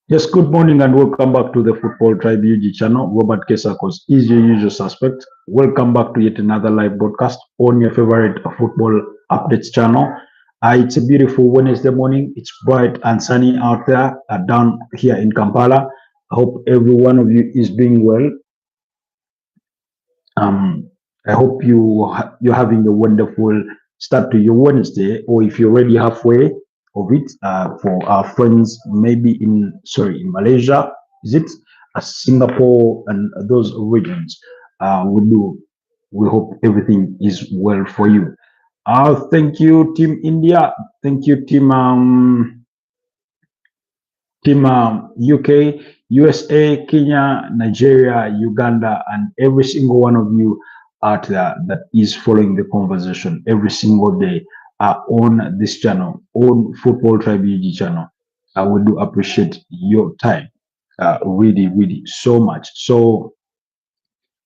Yes, good morning and welcome back to the Football Tribe UG channel. Robert Kesakos is your usual suspect. Welcome back to yet another live broadcast on your favorite football updates channel. It's a beautiful Wednesday morning. It's bright and sunny out there down here in Kampala. I hope every one of you is doing well. Um, I hope you're having a wonderful start to your Wednesday, or if you're already halfway of it. For our friends, maybe in Malaysia, is it Singapore and those regions? We do. We hope everything is well for you. Thank you, Team India. Thank you, Team UK, USA, Kenya, Nigeria, Uganda, and every single one of you out there that is following the conversation every single day on this channel, on Football Tribe UG channel. I would do appreciate your time, really, really so much. So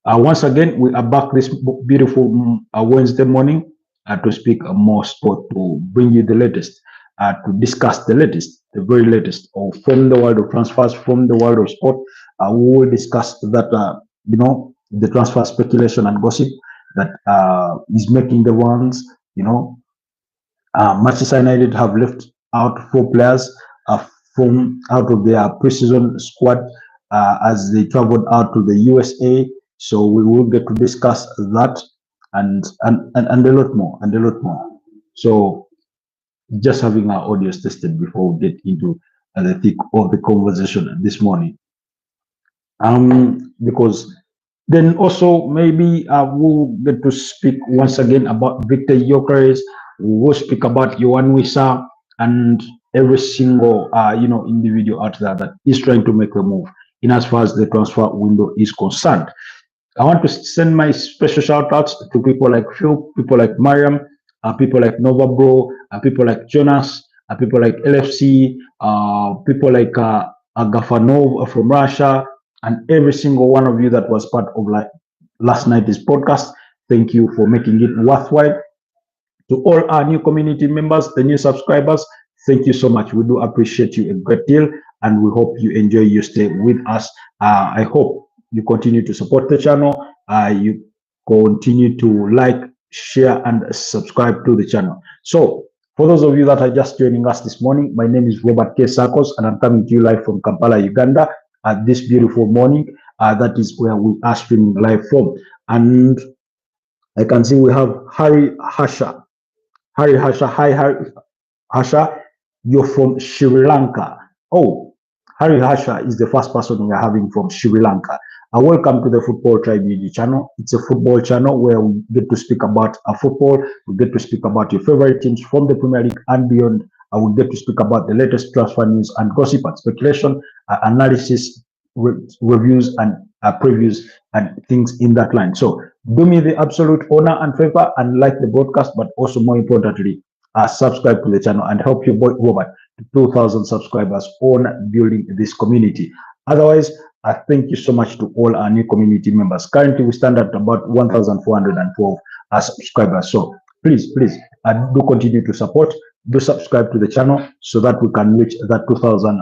once again, we are back this beautiful Wednesday morning to speak more sport, to bring you the latest, to discuss the latest, the very latest from the world of transfers, from the world of sport. We will discuss that, the transfer speculation and gossip that is making the rounds. Manchester United have left out 4 players from out of their preseason squad as they traveled out to the USA. So we will get to discuss that and a lot more and a lot more. So just having our audios tested before we get into the thick of the conversation this morning. Because then also maybe we'll get to speak once again about Victor Gyökeres. We will speak about Yohan Wissa and every single individual out there that is trying to make a move in as far as the transfer window is concerned. I want to send my special shout outs to people like Phil, people like Mariam, people like Nova Bro, people like Jonas, people like LFC, people like Agafanov from Russia, and every single one of you that was part of last night's podcast. Thank you for making it worthwhile. To all our new community members, the new subscribers, thank you so much. We do appreciate you a great deal, and we hope you enjoy your stay with us. I hope you continue to support the channel. You continue to like, share, and subscribe to the channel. So, for those of you that are just joining us this morning, my name is Robert K. Sakos, and I'm coming to you live from Kampala, Uganda, at this beautiful morning. That is where we are streaming live from. And I can see we have Harry Hasha. Harry Hasha, hi Harry Hasha, you're from Sri Lanka. Oh, Harry Hasha is the first person we are having from Sri Lanka. Welcome to the Football Tribe UG channel. It's a football channel where we get to speak about football. We get to speak about your favorite teams from the Premier League and beyond. We get to speak about the latest transfer news and gossip and speculation, analysis, reviews, and previews, and things in that line. So do me the absolute honor and favor and like the broadcast, but also more importantly, subscribe to the channel and help your boy Robert to 2,000 subscribers on building this community. Otherwise, thank you so much to all our new community members. Currently, we stand at about 1,412 subscribers. So please, do continue to support. Do subscribe to the channel so that we can reach that 2,000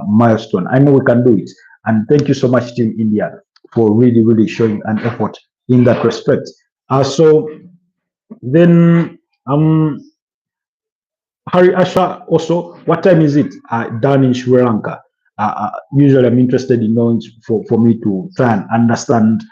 milestone. I know we can do it. And thank you so much, Team India, for really, really showing an effort in that respect. So then, Harry Asha, also, what time is it down in Sri Lanka? Usually, I'm interested in knowing for me to try and understand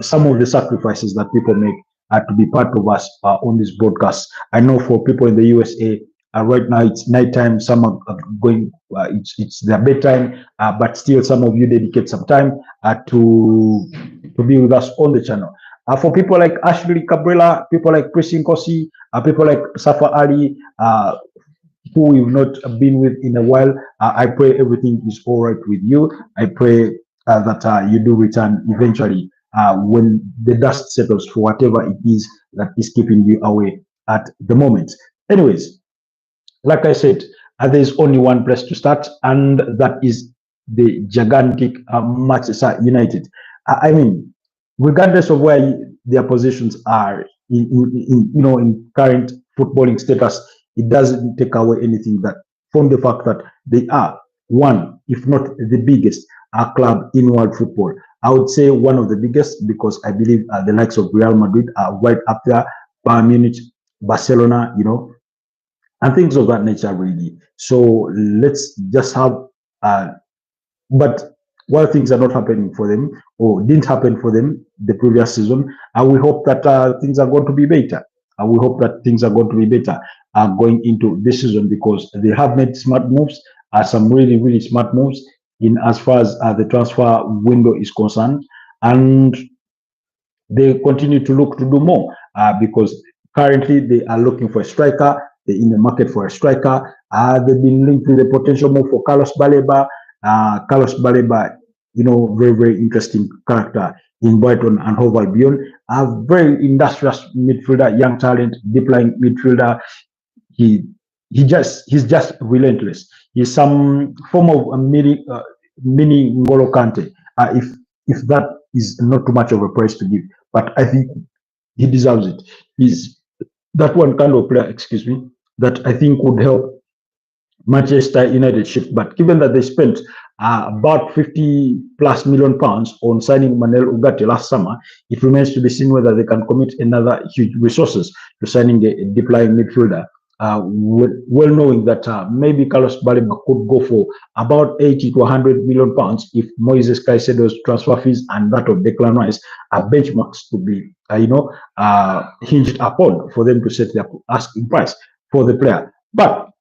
some of the sacrifices that people make to be part of us on this broadcast. I know for people in the USA, right now it's nighttime. Some are going, it's their bedtime, but still, some of you dedicate some time to be with us on the channel. For people like Ashley Cabrera, people like Christine Kosi, people like Safa Ali, who we've not been with in a while, I pray everything is all right with you. I pray that you do return eventually when the dust settles for whatever it is that is keeping you away at the moment. Anyways, like I said, there's only one place to start, and that is the gigantic Manchester United. I mean, regardless of where their positions are in current footballing status, it doesn't take away anything that from the fact that they are one, if not the biggest club in world football. I would say one of the biggest because I believe the likes of Real Madrid are right up there, Bayern Munich, Barcelona, and things of that nature, really. So let's just have, but while things are not happening for them or didn't happen for them the previous season, we hope that things are going to be better. We hope that things are going to be better going into this season because they have made smart moves, some really, really smart moves in as far as the transfer window is concerned. And they continue to look to do more because currently they are looking for a striker. They're in the market for a striker. They've been linked with a potential move for Carlos Baleba. Carlos Baleba, very, very interesting character in Brighton and Hove Albion. A very industrious midfielder, young talent, deep line midfielder. He's just relentless. He's some form of a mini N'Golo Kante. If that is not too much of a praise to give, but I think he deserves it. He's that one kind of player, excuse me, that I think would help Manchester United shift. But given that they spent about 50 plus million pounds on signing Manuel Ugarte last summer, it remains to be seen whether they can commit another huge resources to signing a deep line midfielder. Well knowing that maybe Carlos Baleba could go for about 80 to 100 million pounds if Moises Caicedo's transfer fees and that of Declan Rice are benchmarks to be, hinged upon for them to set their asking price for the player. But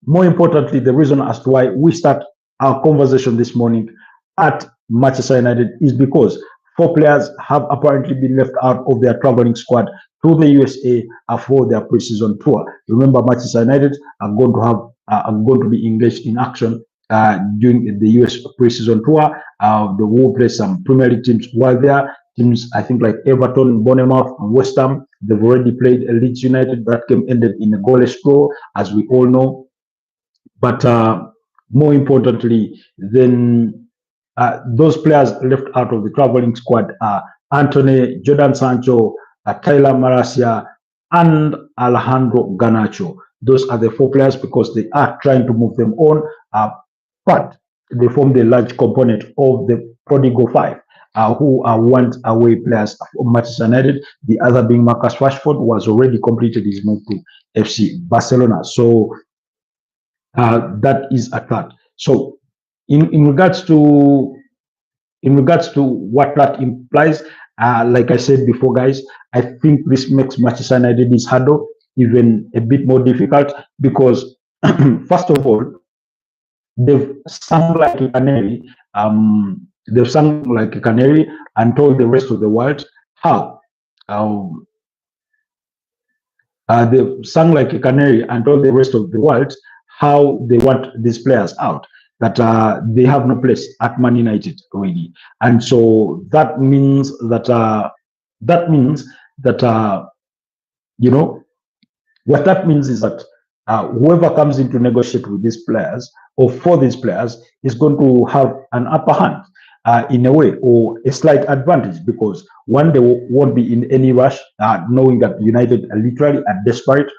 more importantly, the reason as to why we start our conversation this morning at Manchester United is because 4 players have apparently been left out of their traveling squad to the USA for their preseason tour. Remember, Manchester United are going to be engaged in action during the US preseason tour. They will play some Premier League teams while there. Teams, I think, like Everton, Bournemouth, and West Ham. They've already played Leeds United. That game ended in a goalless draw, as we all know. But more importantly, then those players left out of the traveling squad are Antony, Jordan Sancho, Tyrell Malacia, and Alejandro Garnacho. Those are the 4 players because they are trying to move them on, but they form the large component of the prodigal 5, who are want away players from Manchester United. The other being Marcus Rashford, who has already completed his move to FC Barcelona. So that is a cut. So in regards to what that implies, like I said before, guys, I think this makes Manchester United's hurdle even a bit more difficult because first of all, they've sung like a canary. They've sung like a canary and told the rest of the world how. They've sung like a canary and told the rest of the world how they want these players out, that they have no place at Man United already. And so that means that what that means is that whoever comes in to negotiate with these players or for these players is going to have an upper hand in a way, or a slight advantage, because one, they won't be in any rush, knowing that United are literally desperate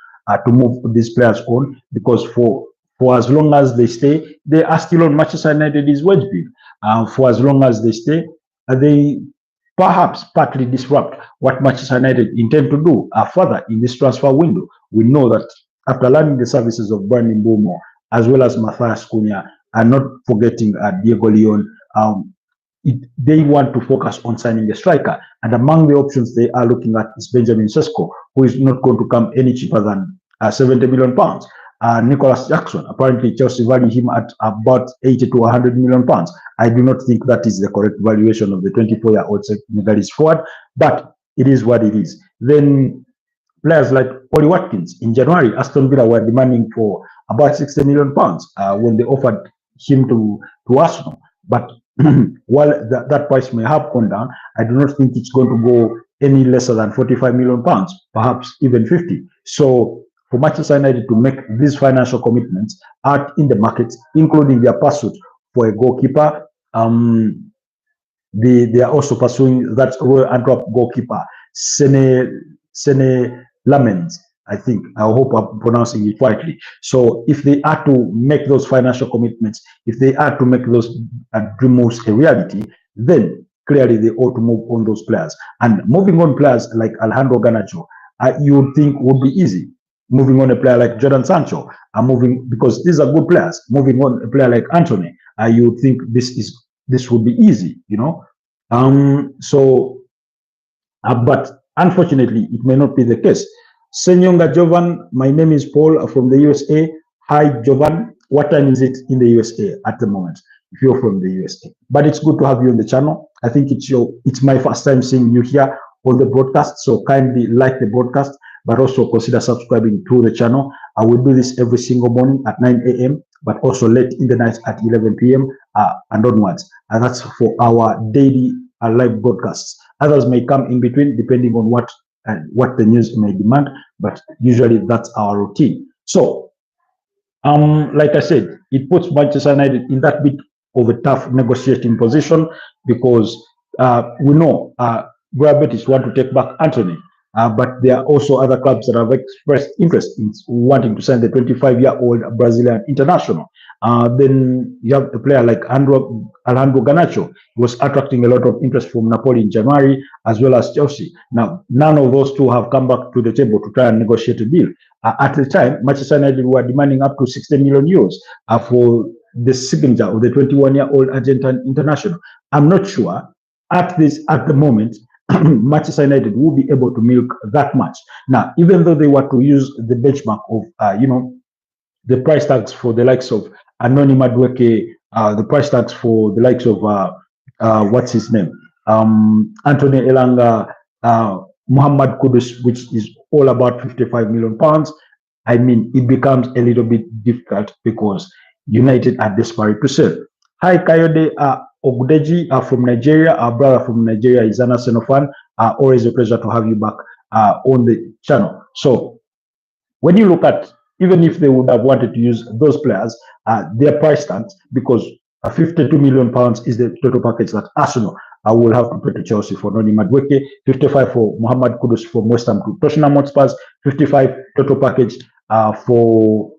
to move these players on, because for as long as they stay, they are still on Manchester United's wage bill. For as long as they stay, they perhaps partly disrupt what Manchester United intend to do further in this transfer window. We know that after learning the services of Brandon Bomo as well as Matthias Cunha, and not forgetting Diego Leon, they want to focus on signing a striker. And among the options they are looking at is Benjamin Sesko, who is not going to come any cheaper than 70 million pounds. Nicholas Jackson, apparently Chelsea value him at about 80 to 100 million pounds. I do not think that is the correct valuation of the 24-year-old Senegalese forward, but it is what it is. Then players like Oli Watkins, in January, Aston Villa were demanding for about 60 million pounds when they offered him to Arsenal. But while that price may have gone down, I do not think it's going to go any lesser than 45 million pounds, perhaps even 50. So for Manchester United to make these financial commitments out in the markets, including their pursuit for a goalkeeper, they are also pursuing that Royal Antwerp goalkeeper, Sene Lamens. I think, I hope I'm pronouncing it rightly. So if they are to make those financial commitments, if they are to make those dream moves a reality, then clearly they ought to move on those players. And moving on players like Alejandro Garnacho, you would think would be easy. Moving on a player like Jordan Sancho, moving because these are good players. Moving on a player like Antony, you would think this would be easy, you know. But unfortunately, it may not be the case. Senyonga Jovan, my name is Paul from the USA. Hi, Jovan. What time is it in the USA at the moment? If you're from the USA, but it's good to have you on the channel. I think it's my first time seeing you here on the broadcast. So kindly like the broadcast, but also consider subscribing to the channel. I will do this every single morning at 9 a.m., but also late in the night at 11 p.m. And onwards. And that's for our daily live broadcasts. Others may come in between depending on what the news may demand, but usually that's our routine. So, like I said, it puts Manchester United in that bit of a tough negotiating position because we know Grabetis want to take back Antony, but there are also other clubs that have expressed interest in wanting to sign the 25-year-old Brazilian international. Then you have a player like Alejandro Garnacho. He was attracting a lot of interest from Napoli in January, as well as Chelsea. Now, none of those two have come back to the table to try and negotiate a deal. At the time, Manchester United were demanding up to 60 million euros for the signature of the 21-year-old Argentine international. I'm not sure at the moment Manchester United will be able to milk that much. Now, even though they were to use the benchmark of the price tags for the likes of Antony Madueke, the price tags for the likes of what's his name, Anthony Elanga, Muhammad Kudus, which is all about 55 million pounds. I mean, it becomes a little bit difficult because United are desperate to sell. Hi, Kayode Ogudeji from Nigeria. Our brother from Nigeria is an Arsenal fan. Always a pleasure to have you back on the channel. So when you look at, even if they would have wanted to use those players, their price tags, because 52 million pounds is the total package that Arsenal will have to pay to Chelsea for Noni Madueke, 55 for Muhammad Kudus from West Ham to Tottenham Hotspur, 55 total package for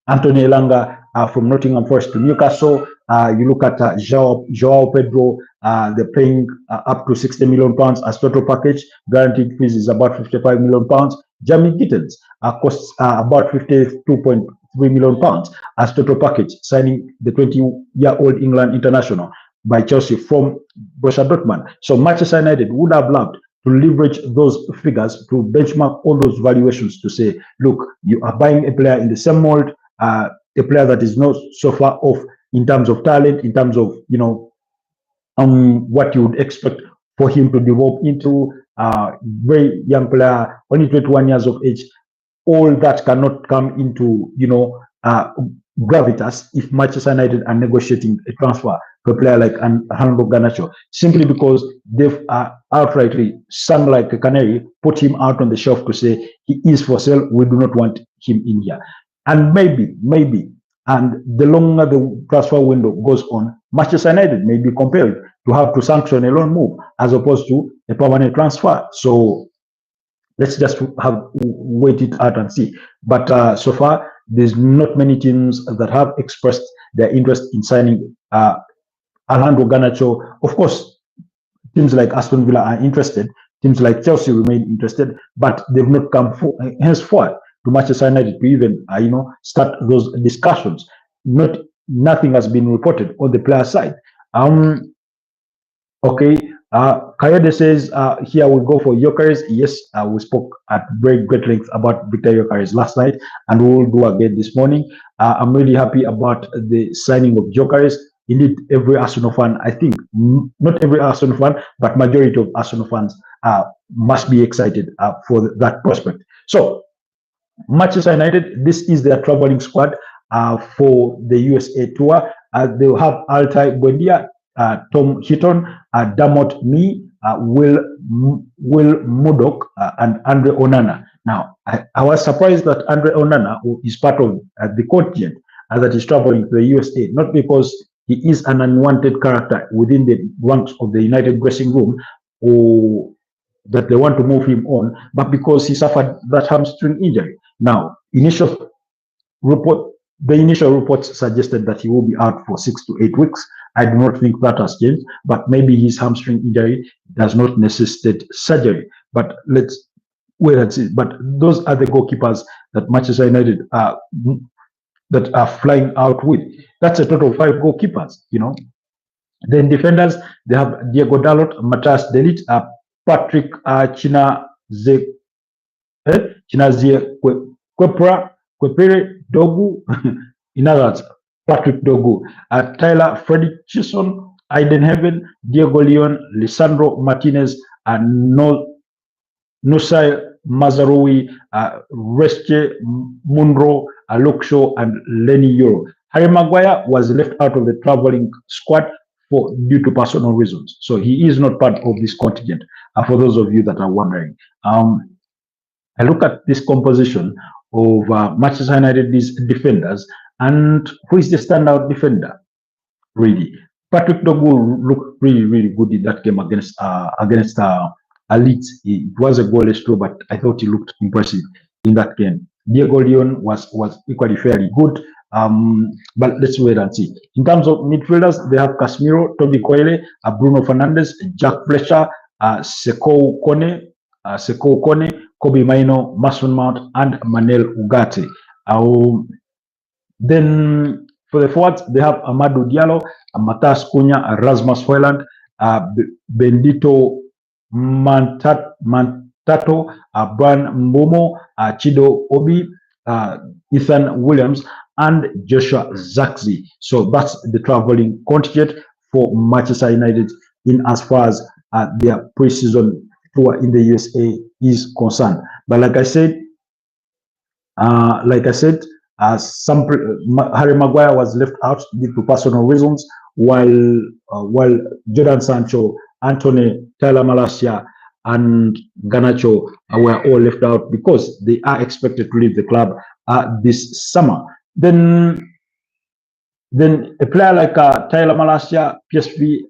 Anthony Elanga from Nottingham Forest to Newcastle. You look at Joao Pedro, they're paying up to 60 million pounds as total package. Guaranteed fees is about 55 million pounds. Jamie Gittens costs about 52.3 million pounds as total package, signing the 20-year-old England international by Chelsea from Borussia Dortmund. So Manchester United would have loved to leverage those figures to benchmark all those valuations to say, look, you are buying a player in the same mold, a player that is not so far off in terms of talent, in terms of, what you would expect for him to develop into a very young player, only 21 years of age. All that cannot come into, gravitas if Manchester United are negotiating a transfer to a player like Alejandro Garnacho, simply because they've outrightly sung like a canary, put him out on the shelf to say he is for sale, we do not want him in here. And maybe, and the longer the transfer window goes on, Manchester United may be compelled to have to sanction a loan move as opposed to a permanent transfer. So let's just wait it out and see. But so far, there's not many teams that have expressed their interest in signing Alejandro Garnacho. Of course, teams like Aston Villa are interested. Teams like Chelsea remain interested, but they've not come henceforth to Manchester United to even start those discussions. Nothing has been reported on the player side. Okay. Kayode says here we go for Gyökeres. Yes, we spoke at very great length about Victor Gyökeres last night, and we will do again this morning. I'm really happy about the signing of Gyökeres. Indeed, every Arsenal fan, I think, not every Arsenal fan, but majority of Arsenal fans must be excited for that prospect. So, Manchester United, this is their traveling squad for the USA tour. They'll have Altay Buendia, Tom Hitton, Damot Me, Will Murdoch, and Andre Onana. Now, I was surprised that Andre Onana is part of the contingent that is traveling to the USA, not because he is an unwanted character within the ranks of the United dressing room, or that they want to move him on, but because he suffered that hamstring injury. Now, report the initial reports suggested that he will be out for 6 to 8 weeks. I do not think that has changed, but maybe his hamstring injury does not necessitate surgery. But let's wait and see. But those are the goalkeepers that Manchester United are flying out with. That's a total of 5 goalkeepers, you know. Then defenders, they have Diego Dalot, Matthias de Ligt, Patrick Chinazie Kwepere Dogu, in other words, Patrick Dogu, Tyler Freddy Chisholm, Aiden Heaven, Diego Leon, Lisandro Martinez, and Nusai Mazarui, Resche Munro, Luke Shaw, and Lenny Euro. Harry Maguire was left out of the traveling squad due to personal reasons. So he is not part of this contingent, for those of you that are wondering. I look at this composition of Manchester United's defenders, and who is the standout defender? Really, Patrick Dogu looked really, really good in that game against Leeds. It was a goalless draw, but I thought he looked impressive in that game. Diego Leon was equally fairly good. But let's wait and see. In terms of midfielders, they have Casemiro, Toby Coyle, Bruno Fernandes, Jack Fletcher, Sekou Kone, Kobe Maino, Mason Mount, and Manel Ugarte. Then for the forwards, they have Amadou Diallo, Matas Cunha, Rasmus Hojlund, Bendito Mantato, Brian Mbomo, Chido Obi, Ethan Williams, and Joshua Zirkzee. So that's the traveling contingent for Manchester United in as far as their pre-season tour in the USA is concerned. But like I said, Harry Maguire was left out due to personal reasons, while Jadon Sancho, Antony, Tyrell Malacia, and Garnacho were all left out because they are expected to leave the club this summer. Then a player like Tyrell Malacia, PSV,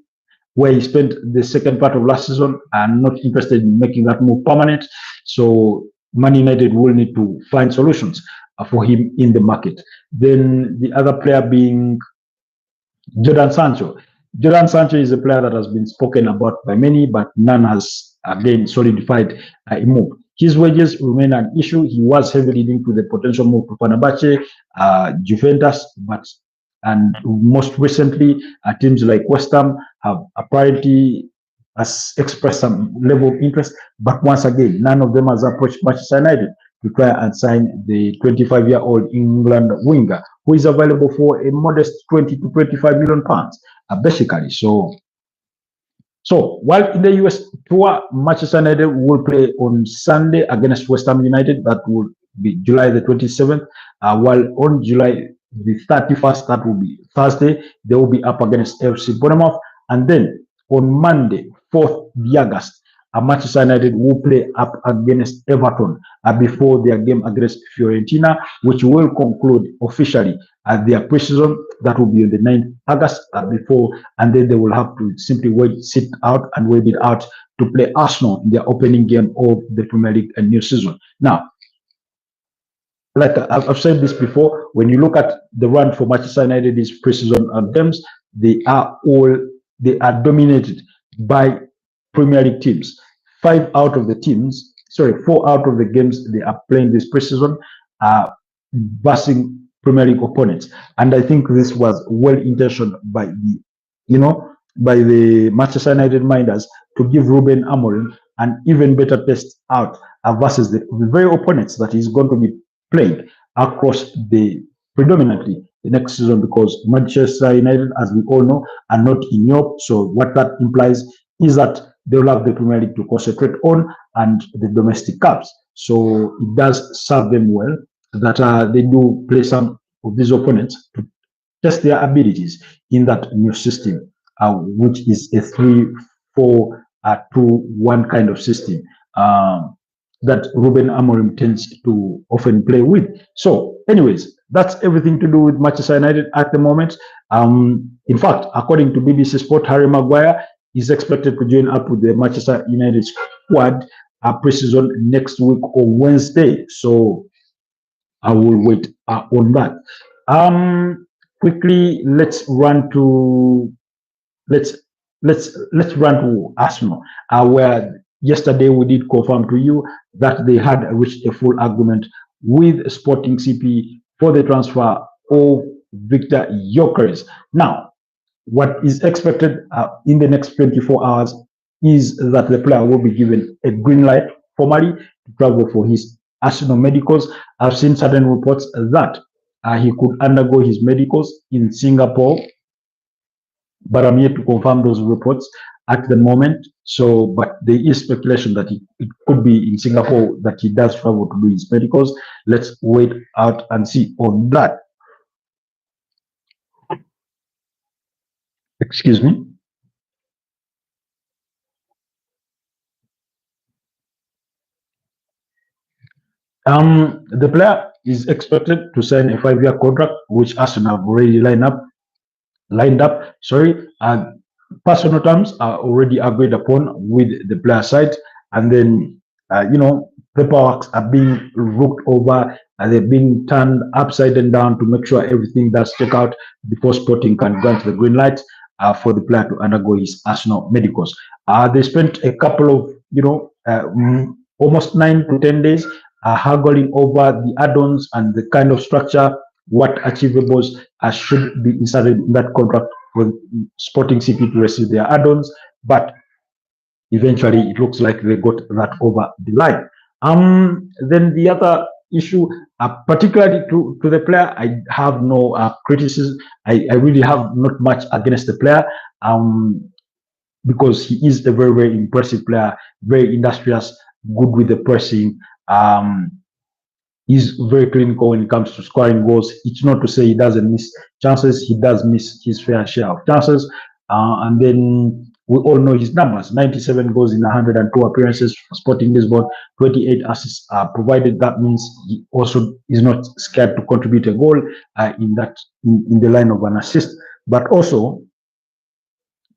where he spent the second part of last season, and not interested in making that move permanent. So Man United will need to find solutions for him in the market. Then the other player being Jadon Sancho. Jadon Sancho is a player that has been spoken about by many, but none has again solidified a move. His wages remain an issue. He was heavily linked to the potential move to Fenerbahce, Juventus, and most recently, teams like West Ham have apparently expressed some level of interest. But once again, none of them has approached Manchester United to try and sign the 25-year-old England winger, who is available for a modest 20 to 25 million pounds, basically. So while in the US tour, Manchester United will play on Sunday against West Ham United. That will be July the 27th. While on July the 31st, that will be Thursday, they will be up against FC Bournemouth. And then on Monday, 4th August, Manchester United will play up against Everton before their game against Fiorentina, which will conclude officially their preseason. That will be on the 9th August before, and then they will have to simply wait it out to play Arsenal in their opening game of the Premier League and new season. Now, like I've said this before, when you look at the run for Manchester United's preseason games, they are dominated by Premier League teams. 4 out of the games they are playing this preseason are versing Premier League opponents, and I think this was well intentioned by the Manchester United minders to give Ruben Amorim an even better test out versus the very opponents that he's going to be playing across predominantly the next season, because Manchester United, as we all know, are not in Europe. So what that implies is that they will have the Premier League to concentrate on and the domestic cups. So it does serve them well that they do play some of these opponents to test their abilities in that new system, which is a 3-4-2-1 kind of system that Ruben Amorim tends to often play with. So anyways, that's everything to do with Manchester United at the moment. In fact, according to BBC Sport, Harry Maguire is expected to join up with the Manchester United squad preseason next week on Wednesday. So I will wait on that. Quickly, let's run to Arsenal, where yesterday we did confirm to you that they had reached a full agreement with Sporting CP for the transfer of Victor Gyökeres. Now, what is expected in the next 24 hours is that the player will be given a green light formally to travel for his Arsenal medicals. I've seen certain reports that he could undergo his medicals in Singapore, but I'm yet to confirm those reports at the moment. So, but there is speculation that it could be in Singapore that he does travel to do his medicals. Let's wait out and see on that. Excuse me. The player is expected to sign a 5-year contract, which Arsenal have already lined up. Personal terms are already agreed upon with the player side, and then paperwork are being looked over and they're being turned upside and down to make sure everything does check out before Sporting can grant the green light for the player to undergo his Arsenal medicals. They spent a couple of almost 9 to 10 days haggling over the add-ons and the kind of structure, what achievables should be inserted in that contract for Sporting CP to receive their add-ons, but eventually it looks like they got that over the line. Then the other issue, particularly to the player, I have no criticism. I really have not much against the player because he is a very, very impressive player, very industrious, good with the pressing. He's very clinical when it comes to scoring goals. It's not to say he doesn't miss chances. He does miss his fair share of chances. And then we all know his numbers: 97 goals in 102 appearances for Sporting Lisbon, 28 assists provided. That means he also is not scared to contribute a goal in the line of an assist. But also,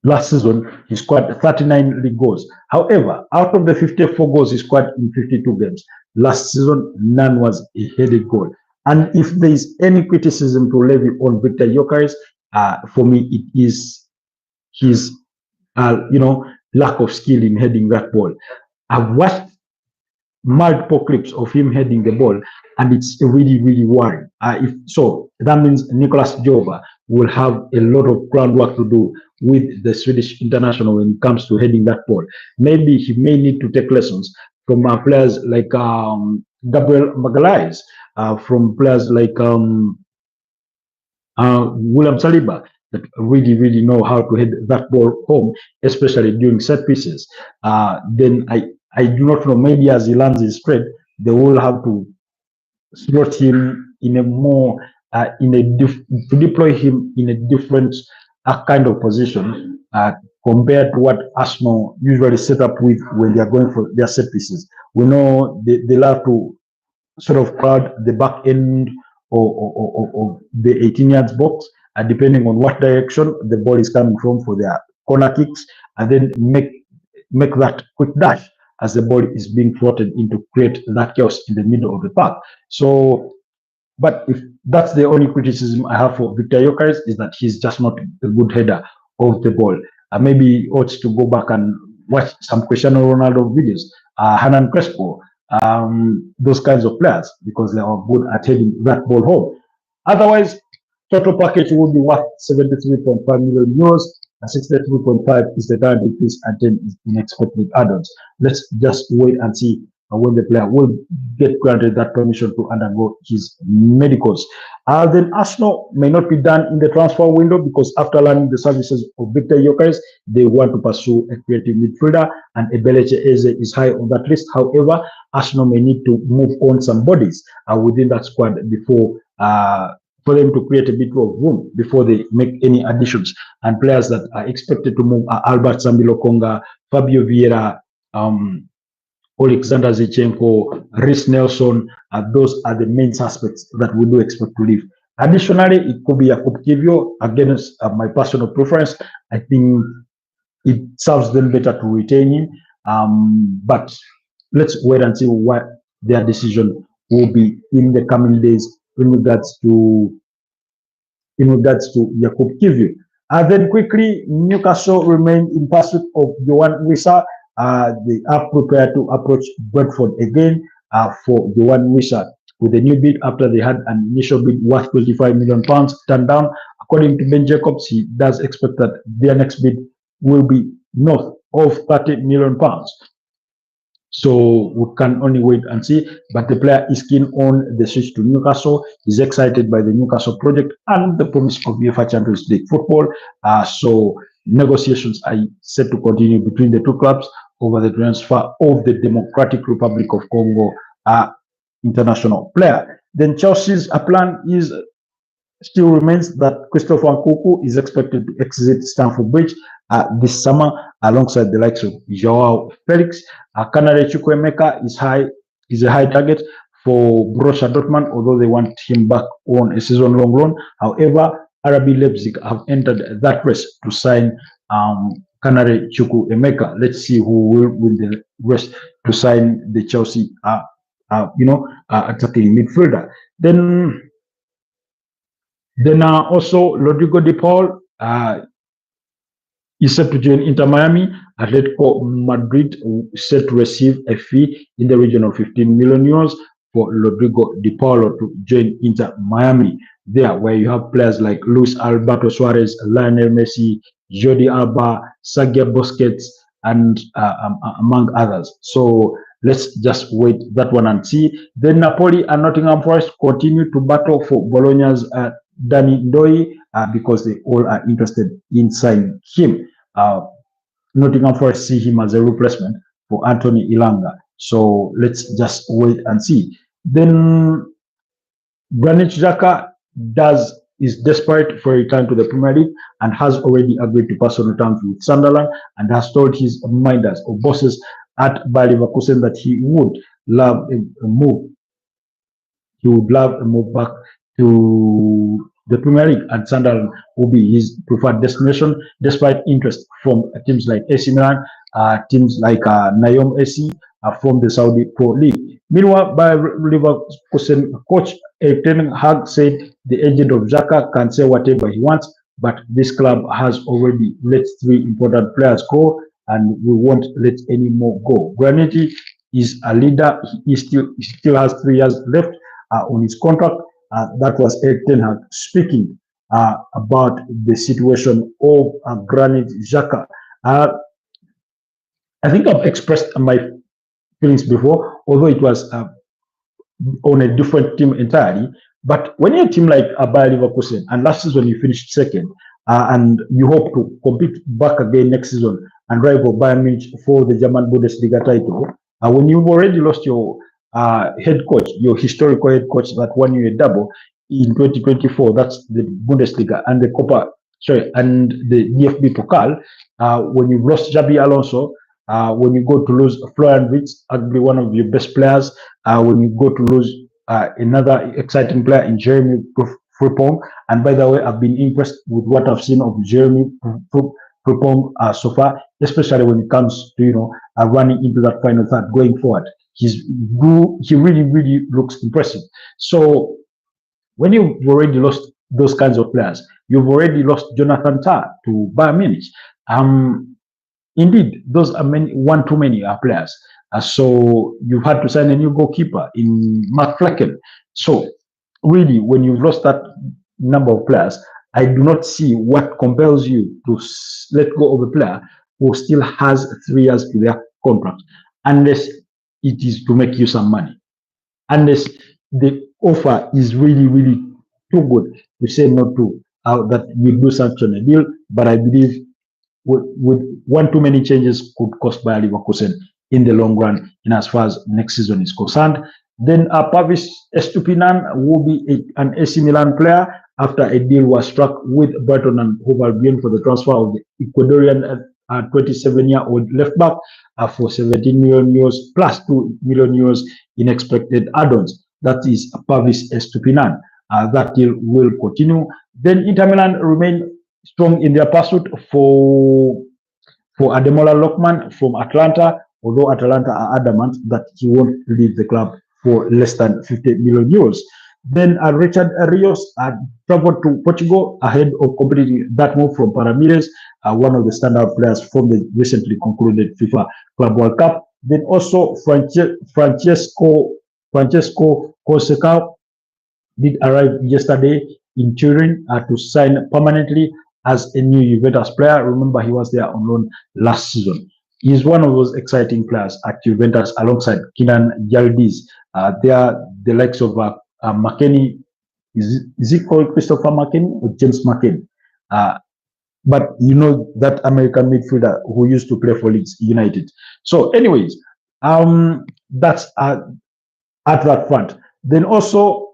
last season, he scored 39 league goals. However, out of the 54 goals he scored in 52 games, last season, none was a headed goal. And if there is any criticism to levy on Victor Gyökeres, for me, it is his, lack of skill in heading that ball. I've watched multiple clips of him heading the ball, and it's really, really worrying. So that means Nicolas Jova will have a lot of groundwork to do with the Swedish international when it comes to heading that ball. Maybe he may need to take lessons from players like Gabriel Magalhaes, from players like William Saliba, that really, really know how to head that ball home, especially during set pieces. Then I do not know, maybe as he lands his spread, they will have to slot him in a more, to deploy him in a different kind of position compared to what Arsenal usually set up with when they are going for their set pieces. We know they love to sort of crowd the back end of the 18 yards box, depending on what direction the ball is coming from for their corner kicks, and then make that quick dash as the ball is being floated in to create that chaos in the middle of the park. So, but if that's the only criticism I have for Victor Gyökeres, is that he's just not a good header of the ball. Maybe he ought to go back and watch some Cristiano Ronaldo videos, Hernan Crespo, those kinds of players, because they are good at heading that ball home. Otherwise, total package will be worth 73.5 million euros, and 63.5 is the current increase, and 10 is in expected add-ons. Let's just wait and see when the player will get granted that permission to undergo his medicals. Then Arsenal may not be done in the transfer window, because after learning the services of Victor Gyökeres, they want to pursue a creative midfielder, and Ebeleche Eze is high on that list. However, Arsenal may need to move on some bodies within that squad before for them to create a bit of room before they make any additions. And players that are expected to move are Albert Sambilo Konga, Fabio Vieira, Alexander Zichenko, Rhys Nelson. Those are the main suspects that we do expect to leave. Additionally, it could be Jakub Kiwior. Against my personal preference, I think it serves them better to retain him. But let's wait and see what their decision will be in the coming days in regards to Jakub Kivior. Then quickly, Newcastle remain in pursuit of Johan Wissa. They are prepared to approach Brentford again for Johan Wissa with a new bid after they had an initial bid worth £25 million turned down. According to Ben Jacobs, he does expect that their next bid will be north of £30 million. So we can only wait and see. But the player is keen on the switch to Newcastle. He's excited by the Newcastle project and the promise of UEFA Champions League football. So negotiations are set to continue between the two clubs over the transfer of the Democratic Republic of Congo international player. Then Chelsea's plan is still remains that Christopher Nkunku is expected to exit Stamford Bridge this summer alongside the likes of Joao Felix. Canare Chukwuemeka is a high target for Borussia Dortmund, although they want him back on a season-long loan. However, RB Leipzig have entered that race to sign Canare Chukwuemeka. Let's see who will win the race to sign the Chelsea attacking midfielder. Then also Rodrigo De Paul is set to join Inter Miami. Atletico Madrid is set to receive a fee in the region of 15 million euros for Rodrigo De Paul to join Inter Miami. There, where you have players like Luis Alberto Suarez, Lionel Messi, Jordi Alba, Sergio Busquets, and among others. So let's just wait that one and see. Then Napoli and Nottingham Forest continue to battle for Bologna's Danny Ndoi because they all are interested in signing him. Nottingham Forest see him as a replacement for Antony Ilanga. So let's just wait and see. Then Granit Xhaka is desperate for a return to the Premier League and has already agreed to personal terms with Sunderland and has told his minders or bosses at Bayer Leverkusen that he would love a move. He would love a move back to the Premier League, and Sunderland will be his preferred destination, despite interest from teams like AC Milan, teams like Nayom AC from the Saudi Pro League. Meanwhile, Bayer Leverkusen coach Ten Hag said the agent of Xhaka can say whatever he wants, but this club has already let 3 important players go, and we won't let any more go. Granit is a leader. He still has 3 years left on his contract. That was Ten Hag speaking about the situation of Granit Xhaka. I think I've expressed my feelings before, although it was on a different team entirely. But when you're a team like Bayer Leverkusen, and last season you finished second, and you hope to compete back again next season and rival Bayern Munich for the German Bundesliga title, when you've already lost your head coach, your historical head coach that won you a double in 2024, that's the Bundesliga and the and the DFB Pokal, when you've lost Xabi Alonso, when you go to lose Florian Wirtz, arguably one of your best players, when you go to lose another exciting player in Jeremy Frimpong. And by the way, I've been impressed with what I've seen of Jeremy Frimpong so far, especially when it comes to running into that final third going forward. He really, really looks impressive. So when you've already lost those kinds of players, you've already lost Jonathan Tah to Bayern Munich. Indeed, those are one too many players. So you've had to sign a new goalkeeper in Mark Flecken. So really, when you've lost that number of players, I do not see what compels you to let go of a player who still has 3 years to their contract, unless it is to make you some money, unless the offer is really, really too good to say no to, that you do sanction a deal. But I believe with one too many changes could cost Bayer Leverkusen in the long run, in as far as next season is concerned. Then Pavis Estupinan will be an AC Milan player after a deal was struck with Brighton and Hove Albion for the transfer of the Ecuadorian 27-year-old left back for 17 million euros plus 2 million euros in expected add-ons. That is Pavis Estupinan. That deal will continue. Then Inter Milan remain strong in their pursuit for Ademola Lookman from Atlanta, although Atalanta are adamant that he won't leave the club for less than 50 million euros. Then Richard Rios traveled to Portugal ahead of completing that move from Palmeiras, one of the standout players from the recently concluded FIFA Club World Cup. Then also Francesco Corsica did arrive yesterday in Turin to sign permanently as a new Juventus player. Remember, he was there on loan last season. He's one of those exciting players at Juventus alongside Kenan Yildiz. They are the likes of McKennie. Is it called Christopher McKennie or James McKennie? But you know that American midfielder who used to play for Leeds United. So, anyways, that's at that front. Then also,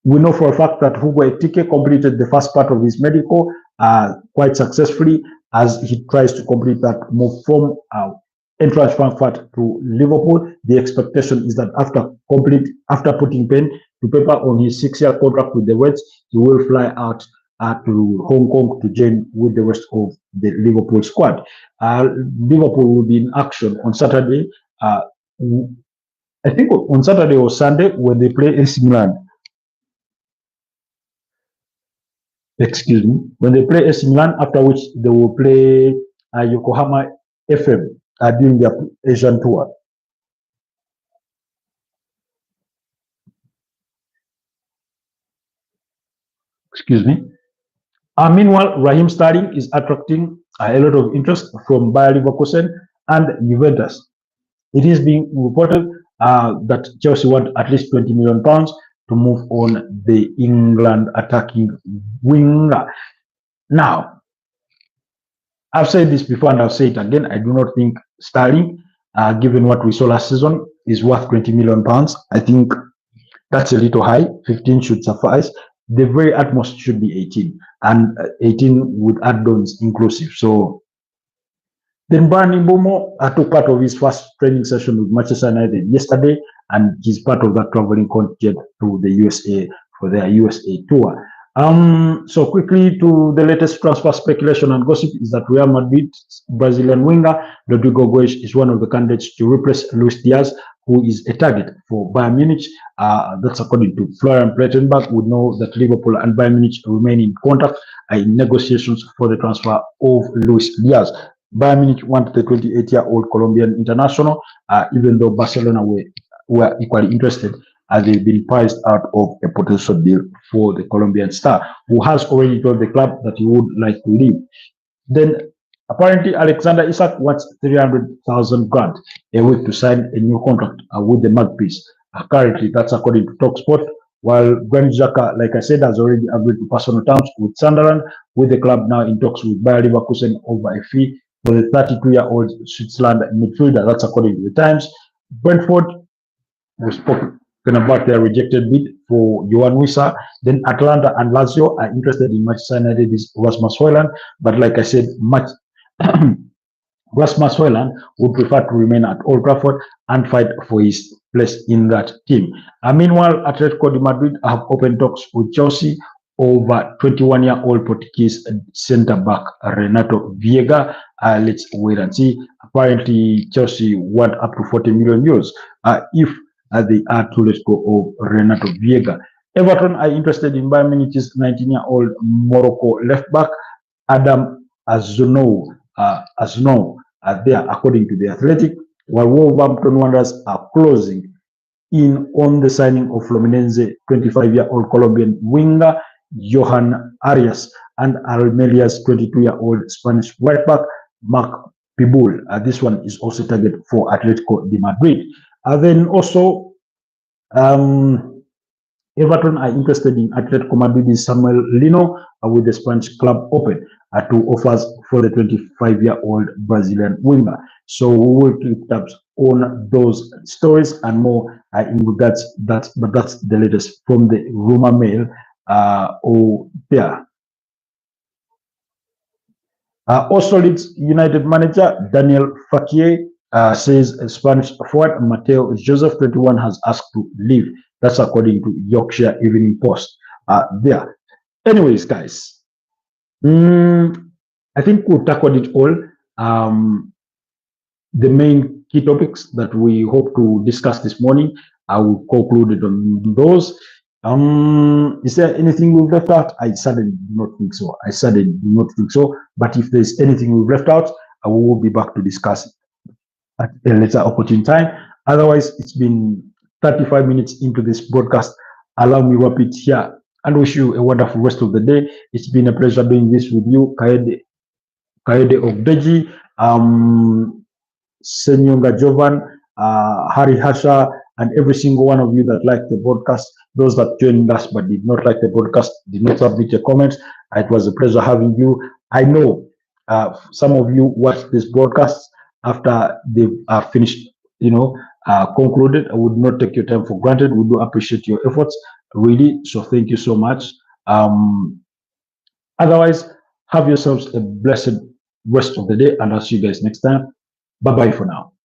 we know for a fact that Hugo Ekitike completed the first part of his medical quite successfully as he tries to complete that move from Eintracht Frankfurt to Liverpool. The expectation is that after putting pen to paper on his 6-year contract with the Reds, he will fly out to Hong Kong to join with the rest of the Liverpool squad. Liverpool will be in action on Saturday. I think on Saturday or Sunday when they play AC Milan. Excuse me. When they play AC Milan, after which they will play Yokohama FM during their Asian tour. Excuse me. Meanwhile, Raheem Sterling is attracting a lot of interest from Bayer Leverkusen and Juventus. It is being reported that Chelsea want at least £20 million to move on the England attacking winger. Now, I've said this before and I'll say it again. I do not think Sterling, given what we saw last season, is worth £20 million. I think that's a little high. 15 should suffice. The very utmost should be 18, and 18 with add-ons inclusive. So then Brian Mbeumo took part of his first training session with Manchester United yesterday, and he's part of that traveling contingent to the USA for their USA tour. So quickly to the latest transfer speculation and gossip is that Real Madrid's Brazilian winger Rodrigo Goes is one of the candidates to replace Luis Diaz, who is a target for Bayern Munich. That's according to Florian Plettenberg. We know that Liverpool and Bayern Munich remain in contact in negotiations for the transfer of Luis Diaz. Bayern Munich want the 28-year-old Colombian international, even though Barcelona were equally interested, as they've been priced out of a potential deal for the Colombian star, who has already told the club that he would like to leave. Then apparently Alexander Isak wants 300,000 grand a week to sign a new contract with the Magpies. Currently, that's according to TalkSport. While Granit Xhaka, like I said, has already agreed to personal terms with Sunderland, with the club now in talks with Bayer Leverkusen over a fee for the 32-year-old Switzerland midfielder. That's according to the Times. Brentford, we've spoken about their rejected bid for Johan Wissa. Then Atlanta and Lazio are interested in Manchester United's Rasmus Højlund, but like I said, Rasmus Højlund would prefer to remain at Old Trafford and fight for his place in that team. Meanwhile, Atletico de Madrid have opened talks with Chelsea over 21-year-old Portuguese centre-back Renato Viega. Let's wait and see. Apparently, Chelsea want up to 40 million euros if they are to let go of Renato Viega. Everton are interested in Bayern Munich's 19-year-old Morocco left-back Adam Aznou. There, according to the Athletic, while Wolverhampton Wanderers are closing in on the signing of Fluminense 25-year-old Colombian winger Johan Arias and Almeria's 22-year-old Spanish right-back Marc Pibul. This one is also targeted for Atletico de Madrid. Then also, Everton are interested in Atletico Madrid's Samuel Lino with the Spanish club open to offers for the 25-year-old Brazilian winger. So we will keep tabs on those stories and more in regards that. But that's the latest from the rumor mill. Also, Leeds United manager Daniel Fekir says Spanish forward Mateo Joseph, 21, has asked to leave. That's according to Yorkshire Evening Post. There. Anyways, guys, I think we've tackled it all. the main key topics that we hope to discuss this morning. I will conclude on those. Is there anything we've left out? I certainly do not think so. I certainly do not think so. But if there's anything we've left out, I will be back to discuss it at a later opportune time. Otherwise, it's been 35 minutes into this broadcast. Allow me to wrap it here and wish you a wonderful rest of the day. It's been a pleasure doing this with you, Kaede Ogdeji, Senyonga Jovan, Harry Hasha, and every single one of you that liked the broadcast. Those that joined us but did not like the broadcast, did not submit your comments. It was a pleasure having you. I know some of you watched this broadcast after they've finished, concluded. I would not take your time for granted. We do appreciate your efforts, really. So thank you so much. Otherwise, have yourselves a blessed rest of the day, and I'll see you guys next time. Bye bye for now.